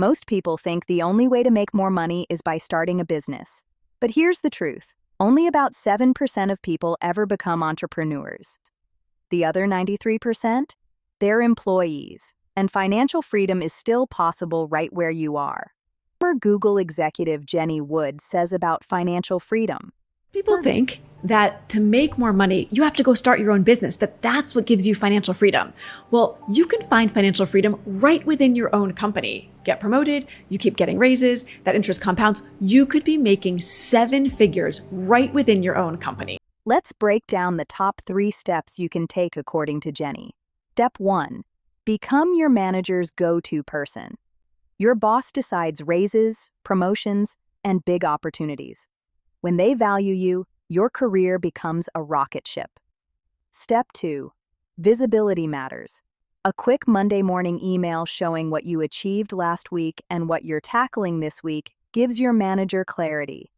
Most people think the only way to make more money is by starting a business. But here's the truth. Only about 7% of people ever become entrepreneurs. The other 93%? They're employees. And financial freedom is still possible right where you are. Former Google executive Jenny Wood says about financial freedom. People think that to make more money, you have to go start your own business, that's what gives you financial freedom. Well, you can find financial freedom right within your own company. Get promoted, you keep getting raises, that interest compounds. You could be making 7 figures right within your own company. Let's break down the top 3 steps you can take according to Jenny. Step 1. Become your manager's go-to person. Your boss decides raises, promotions, and big opportunities. When they value you, your career becomes a rocket ship. Step 2. Visibility matters. A quick Monday morning email showing what you achieved last week and what you're tackling this week gives your manager clarity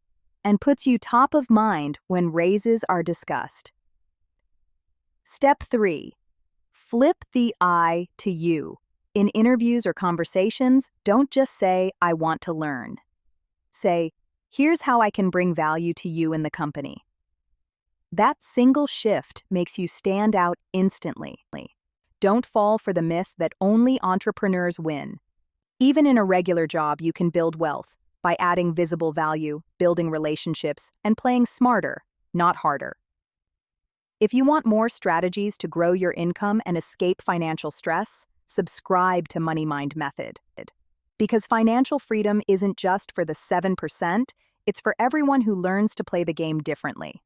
and puts you top of mind when raises are discussed. Step 3. Flip the I to you. In interviews or conversations, don't just say, "I want to learn." Say, "Here's how I can bring value to you and the company." That single shift makes you stand out instantly. Don't fall for the myth that only entrepreneurs win. Even in a regular job, you can build wealth by adding visible value, building relationships, and playing smarter, not harder. If you want more strategies to grow your income and escape financial stress, subscribe to Money Mind Method. Because financial freedom isn't just for the 7%, it's for everyone who learns to play the game differently.